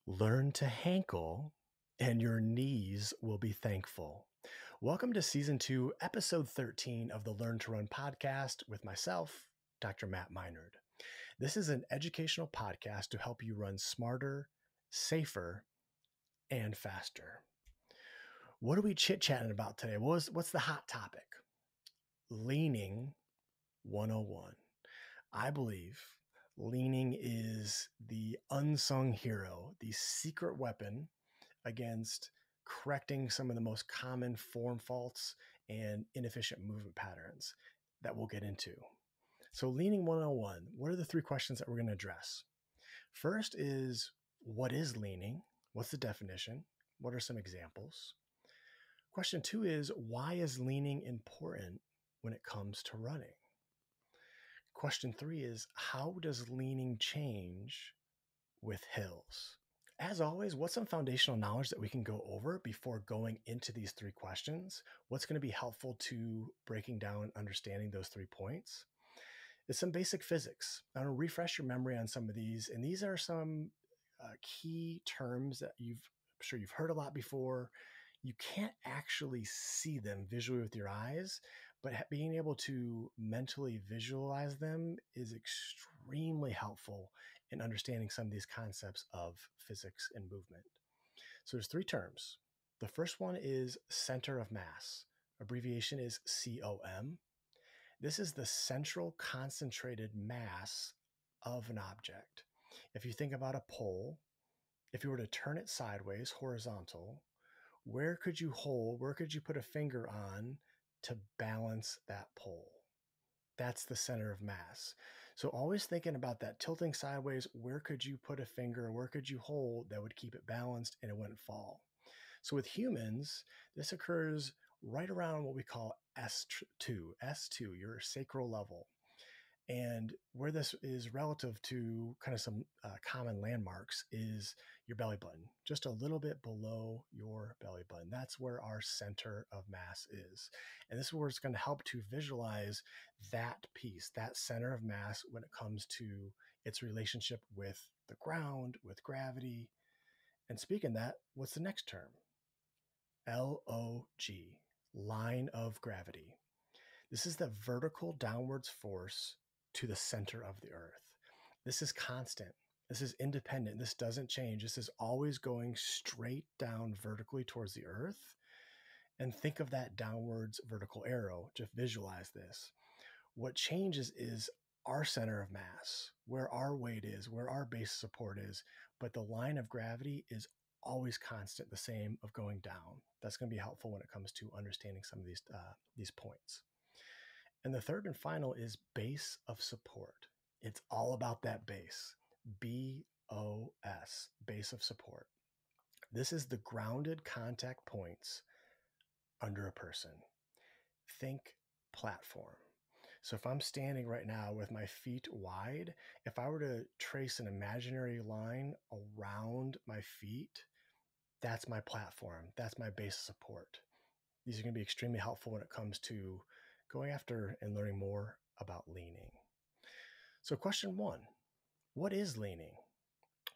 Learn to hANKLE, and your knees will be thankful. Welcome to Season 2, Episode 13 of the Learn to Run podcast with myself, Dr. Matt Meinard. This is an educational podcast to help you run smarter, safer, and faster. What are we chit-chatting about today? What's the hot topic? Leaning 101. I believe leaning is the unsung hero, the secret weapon against correcting some of the most common form faults and inefficient movement patterns that we'll get into. So leaning 101, what are the three questions that we're going to address? First is, what is leaning? What's the definition? What are some examples? Question 2 is, why is leaning important when it comes to running? Question 3 is, how does leaning change with hills? As always, what's some foundational knowledge that we can go over before going into these three questions? What's going to be helpful to breaking down and understanding those 3 points? It's some basic physics. I'm going to refresh your memory on some of these, and these are some key terms that I'm sure you've heard a lot before. You can't actually see them visually with your eyes, but being able to mentally visualize them is extremely helpful in understanding some of these concepts of physics and movement. So there's 3 terms. The first one is center of mass. Abbreviation is COM. This is the central concentrated mass of an object. If you think about a pole, if you were to turn it sideways, horizontal, where could you put a finger on to balance that pole? That's the center of mass. So always thinking about that tilting sideways, where could you put a finger, where could you hold that would keep it balanced and it wouldn't fall? So with humans, this occurs right around what we call S2, your sacral level. And where this is relative to kind of some common landmarks is your belly button, just a little bit below your belly button. That's where our center of mass is. And this is where it's going to help to visualize that piece, that center of mass when it comes to its relationship with the ground, with gravity. And speaking of that, what's the next term? LOG, line of gravity. This is the vertical downwards force to the center of the earth. This is constant. This is independent. This doesn't change. This is always going straight down vertically towards the earth. And think of that downwards vertical arrow. Just visualize this. What changes is our center of mass, where our weight is, where our base support is, but the line of gravity is always constant, the same of going down. That's going to be helpful when it comes to understanding some of these points. And the third and final is base of support. It's all about that base, BOS, base of support. This is the grounded contact points under a person. Think platform. So if I'm standing right now with my feet wide, if I were to trace an imaginary line around my feet, that's my platform. That's my base of support. These are going to be extremely helpful when it comes to going after and learning more about leaning. So question 1, what is leaning?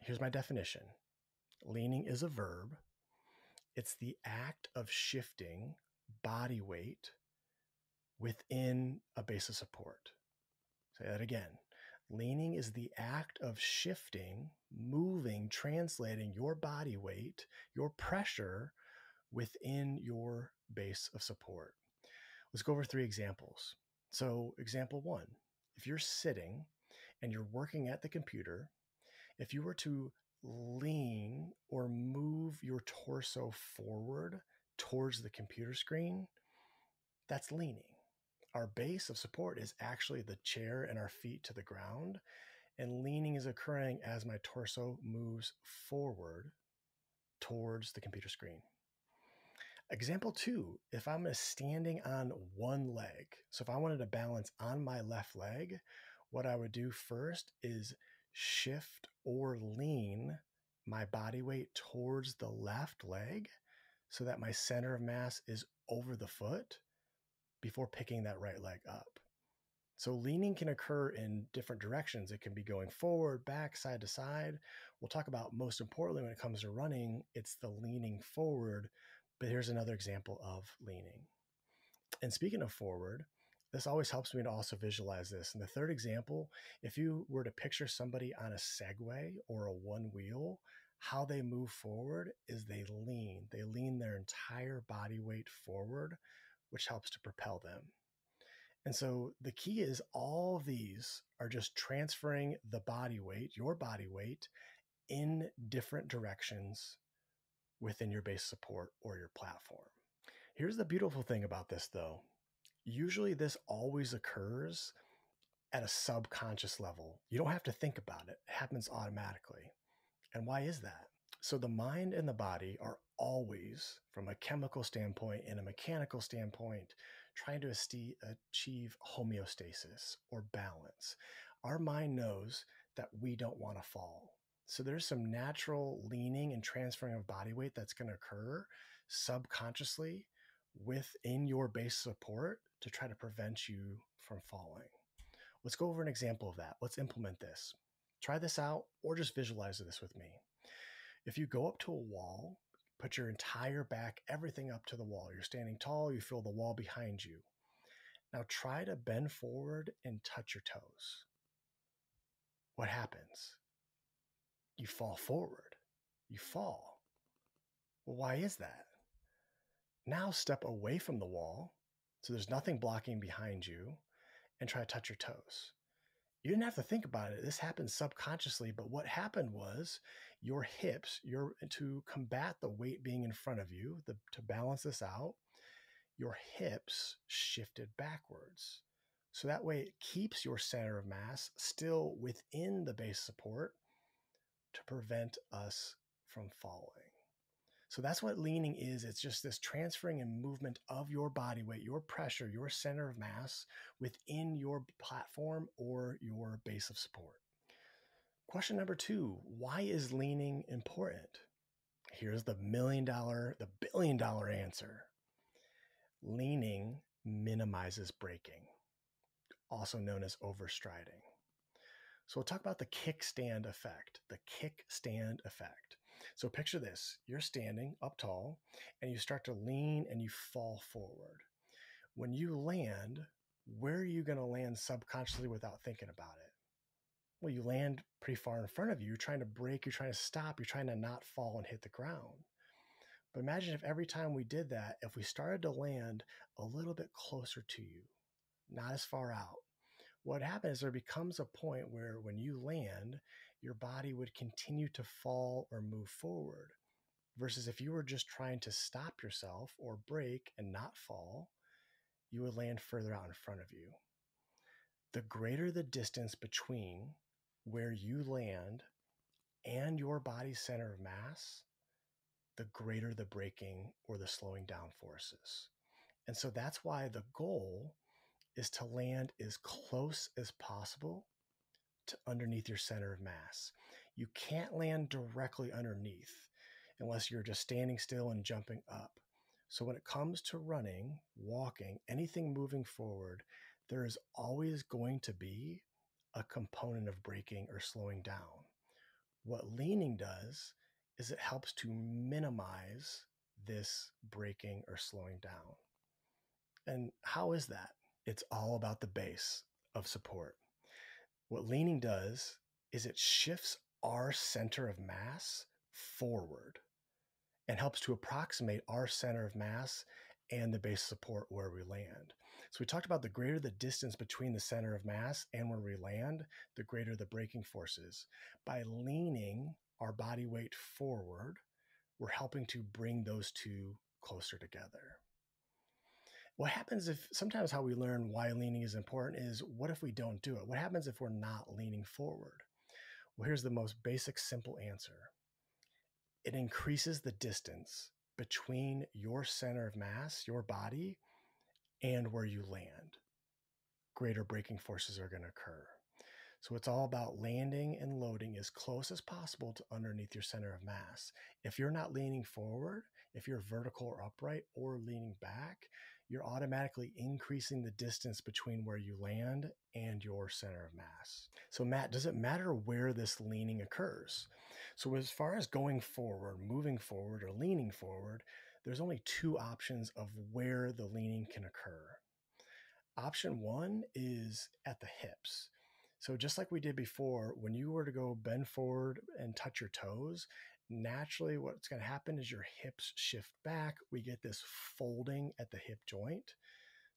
Here's my definition. Leaning is a verb. It's the act of shifting body weight within a base of support. Say that again. Leaning is the act of shifting, moving, translating your body weight, your pressure within your base of support. Let's go over 3 examples. So example 1, if you're sitting and you're working at the computer, if you were to lean or move your torso forward towards the computer screen, that's leaning. Our base of support is actually the chair and our feet to the ground, and leaning is occurring as my torso moves forward towards the computer screen. Example 2, if I'm standing on one leg, so if I wanted to balance on my left leg, what I would do first is shift or lean my body weight towards the left leg so that my center of mass is over the foot before picking that right leg up. So leaning can occur in different directions. It can be going forward, back, side to side. We'll talk about, most importantly, when it comes to running, it's the leaning forward. But here's another example of leaning. And speaking of forward, this always helps me to also visualize this. In the third example, if you were to picture somebody on a Segway or a one wheel, how they move forward is they lean. They lean their entire body weight forward, which helps to propel them. And so the key is all of these are just transferring the body weight, your body weight, in different directions within your base support or your platform. Here's the beautiful thing about this, though. Usually this always occurs at a subconscious level. You don't have to think about it. It happens automatically. And why is that? So the mind and the body are always, from a chemical standpoint and a mechanical standpoint, trying to achieve homeostasis or balance. Our mind knows that we don't want to fall. So there's some natural leaning and transferring of body weight that's going to occur subconsciously within your base support to try to prevent you from falling. Let's go over an example of that. Let's implement this. Try this out or just visualize this with me. If you go up to a wall, put your entire back, everything up to the wall. You're standing tall, you feel the wall behind you. Now try to bend forward and touch your toes. What happens? You fall forward. You fall. Well, why is that? Now step away from the wall, so there's nothing blocking behind you, and try to touch your toes. You didn't have to think about it. This happened subconsciously, but what happened was your hips, to combat the weight being in front of you, to balance this out, your hips shifted backwards. So that way it keeps your center of mass still within the base support to prevent us from falling. So that's what leaning is. It's just this transferring and movement of your body weight, your pressure, your center of mass within your platform or your base of support. Question number 2, why is leaning important? Here's the $1 billion answer. Leaning minimizes braking, also known as overstriding. So we'll talk about the kickstand effect, So picture this, you're standing up tall and you start to lean and you fall forward. When you land, where are you going to land subconsciously without thinking about it? Well, you land pretty far in front of you. You're trying to brake, you're trying to stop, you're trying to not fall and hit the ground. But imagine if every time we did that, if we started to land a little bit closer to you, not as far out, what happens is there becomes a point where when you land, your body would continue to fall or move forward. Versus if you were just trying to stop yourself or brake and not fall, you would land further out in front of you. The greater the distance between where you land and your body's center of mass, the greater the braking or the slowing down forces. And so that's why the goal is to land as close as possible to underneath your center of mass. You can't land directly underneath unless you're just standing still and jumping up. So when it comes to running, walking, anything moving forward, there is always going to be a component of braking or slowing down. What leaning does is it helps to minimize this braking or slowing down. And how is that? It's all about the base of support. What leaning does is it shifts our center of mass forward and helps to approximate our center of mass and the base support where we land. So we talked about the greater the distance between the center of mass and where we land, the greater the braking forces. By leaning our body weight forward, we're helping to bring those two closer together. What happens if, sometimes how we learn why leaning is important is, what if we don't do it? What happens if we're not leaning forward? Well, here's the most basic, simple answer. It increases the distance between your center of mass, your body, and where you land. Greater braking forces are going to occur. So it's all about landing and loading as close as possible to underneath your center of mass. If you're not leaning forward, if you're vertical or upright or leaning back, you're automatically increasing the distance between where you land and your center of mass. So Matt, does it matter where this leaning occurs? So as far as going forward, moving forward, or leaning forward, there's only two options of where the leaning can occur. Option one is at the hips. So just like we did before, when you were to go bend forward and touch your toes, naturally what's going to happen is your hips shift back. We get this folding at the hip joint.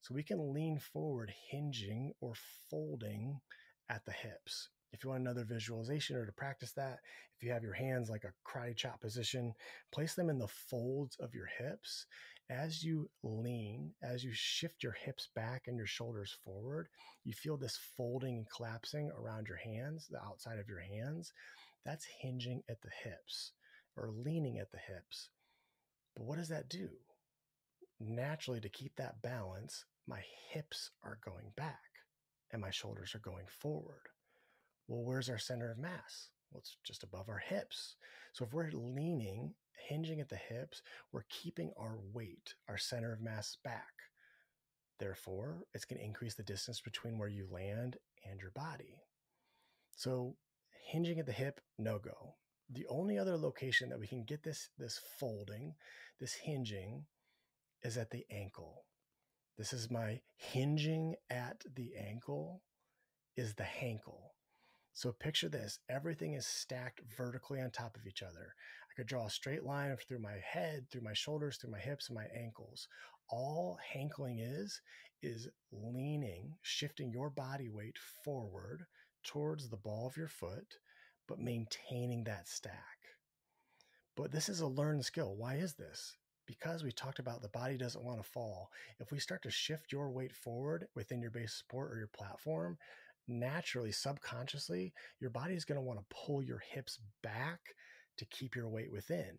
So we can lean forward, hinging or folding at the hips. If you want another visualization or to practice that, if you have your hands like a karate chop position, place them in the folds of your hips. As you lean, as you shift your hips back and your shoulders forward, you feel this folding and collapsing around your hands, the outside of your hands. That's hinging at the hips or leaning at the hips. But what does that do? Naturally, to keep that balance, my hips are going back and my shoulders are going forward. Well, where's our center of mass? Well, it's just above our hips. So if we're leaning, hinging at the hips, we're keeping our weight, our center of mass back. Therefore, it's going to increase the distance between where you land and your body. So hinging at the hip, no go. The only other location that we can get this folding, this hinging, is at the ankle. This is my hinging at the ankle is the hANKLE. So picture this, everything is stacked vertically on top of each other. I could draw a straight line through my head, through my shoulders, through my hips, and my ankles. All hANKLing is leaning, shifting your body weight forward towards the ball of your foot, but maintaining that stack. But this is a learned skill. Why is this? Because we talked about the body doesn't want to fall. If we start to shift your weight forward within your base support or your platform, naturally, subconsciously, your body is going to want to pull your hips back to keep your weight within.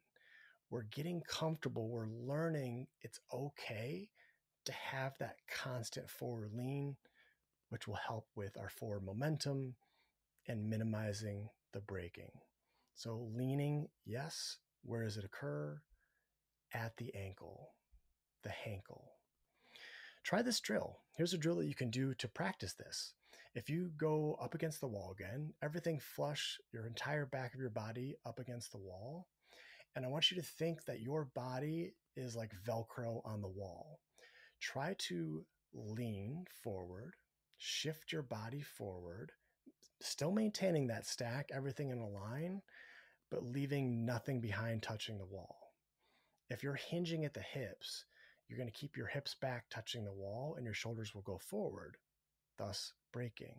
We're getting comfortable. We're learning it's okay to have that constant forward lean, which will help with our forward momentum and minimizing the braking. So leaning, yes. Where does it occur? At the ankle, the hANKLE. Try this drill. Here's a drill that you can do to practice this. If you go up against the wall again, everything flush, your entire back of your body up against the wall. And I want you to think that your body is like Velcro on the wall. Try to lean forward, shift your body forward, still maintaining that stack, everything in a line, but leaving nothing behind touching the wall. If you're hinging at the hips, you're going to keep your hips back touching the wall and your shoulders will go forward, thus braking.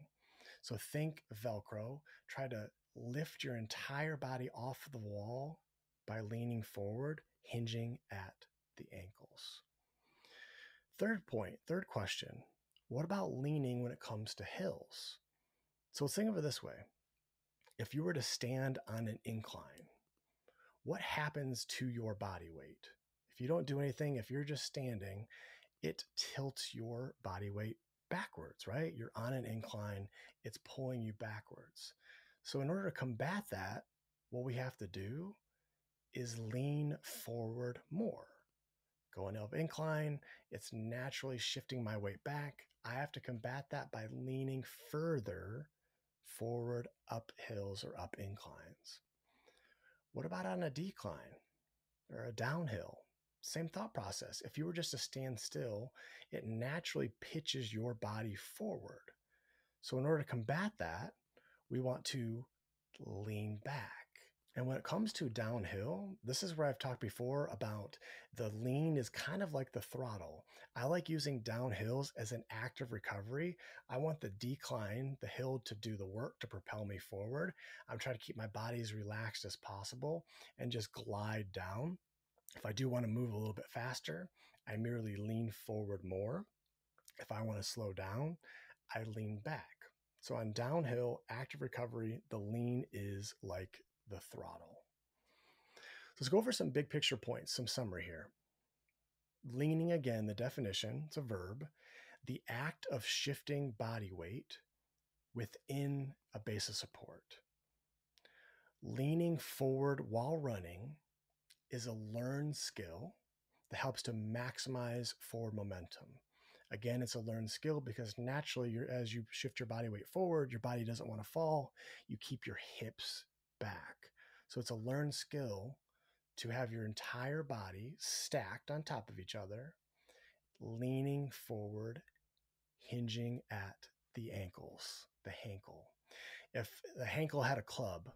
So think Velcro. Try to lift your entire body off the wall by leaning forward, hinging at the ankles. Third point, third question. What about leaning when it comes to hills? So let's think of it this way. If you were to stand on an incline, what happens to your body weight? If you don't do anything, if you're just standing, it tilts your body weight backwards, right? You're on an incline, it's pulling you backwards. So in order to combat that, what we have to do is lean forward more. Going up incline, it's naturally shifting my weight back. I have to combat that by leaning further forward up hills or up inclines. What about on a decline or a downhill? Same thought process. If you were just to stand still, it naturally pitches your body forward. So in order to combat that, we want to lean back. And when it comes to downhill, this is where I've talked before about the lean is kind of like the throttle. I like using downhills as an active recovery. I want the decline, the hill, to do the work to propel me forward. I'm trying to keep my body as relaxed as possible and just glide down. If I do want to move a little bit faster, I merely lean forward more. If I want to slow down, I lean back. So on downhill, active recovery, the lean is like the throttle. So let's go over some big picture points, some summary here. Leaning, again, the definition, it's a verb, the act of shifting body weight within a base of support. Leaning forward while running is a learned skill. that helps to maximize forward momentum. Again, it's a learned skill because naturally, as you shift your body weight forward, your body doesn't want to fall. You keep your hips back. So it's a learned skill to have your entire body stacked on top of each other, leaning forward, hinging at the ankles, the hANKLE. If the hANKLE had a club,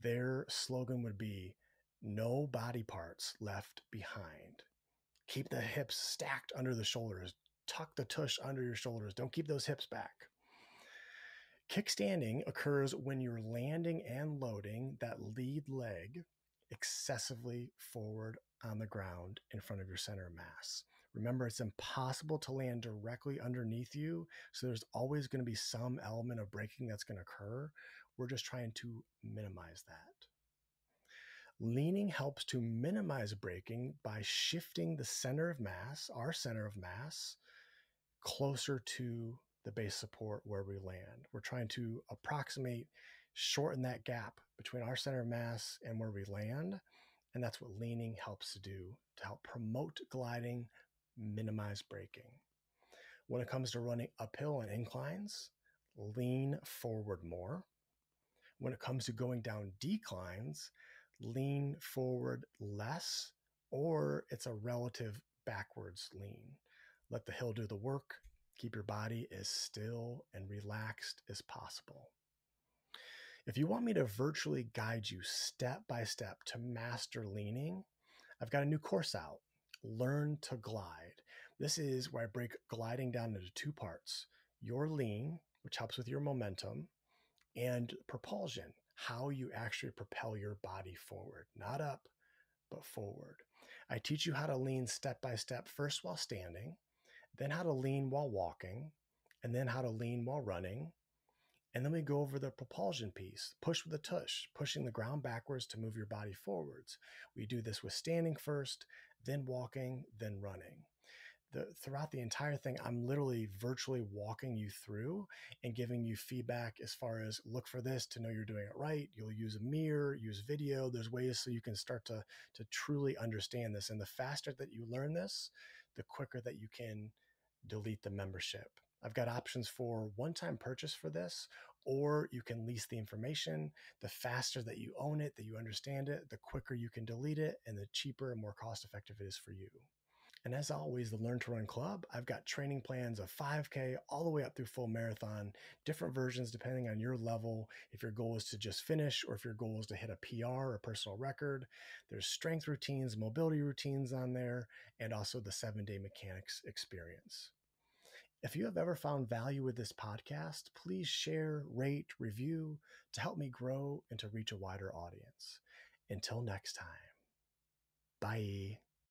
their slogan would be no body parts left behind. Keep the hips stacked under the shoulders. Tuck the tush under your shoulders. Don't keep those hips back. Kickstanding occurs when you're landing and loading that lead leg excessively forward on the ground in front of your center of mass. Remember, it's impossible to land directly underneath you, so there's always going to be some element of braking that's going to occur. We're just trying to minimize that. Leaning helps to minimize braking by shifting the center of mass, our center of mass, closer to the base support where we land. We're trying to approximate, shorten that gap between our center of mass and where we land. And that's what leaning helps to do, to help promote gliding, minimize braking. When it comes to running uphill and inclines, lean forward more. When it comes to going down declines, lean forward less, or it's a relative backwards lean. Let the hill do the work. Keep your body as still and relaxed as possible. If you want me to virtually guide you step by step to master leaning, I've got a new course out, Learn to Glide. This is where I break gliding down into two parts: your lean, which helps with your momentum, and propulsion, how you actually propel your body forward, not up, but forward. I teach you how to lean step by step, first while standing, then how to lean while walking, and then how to lean while running. And then we go over the propulsion piece, push with a tush, pushing the ground backwards to move your body forwards. We do this with standing first, then walking, then running. Throughout the entire thing, I'm literally virtually walking you through and giving you feedback as far as look for this to know you're doing it right. You'll use a mirror, use video. There's ways so you can start to truly understand this. And the faster that you learn this, the quicker that you can delete the membership. I've got options for one-time purchase for this, or you can lease the information. The faster that you own it, that you understand it, the quicker you can delete it, and the cheaper and more cost-effective it is for you. And as always, the Learn to Run Club, I've got training plans of 5K all the way up through full marathon, different versions depending on your level. If your goal is to just finish or if your goal is to hit a PR or personal record, there's strength routines, mobility routines on there, and also the 7-day mechanics experience. If you have ever found value with this podcast, please share, rate, review to help me grow and to reach a wider audience. Until next time, bye.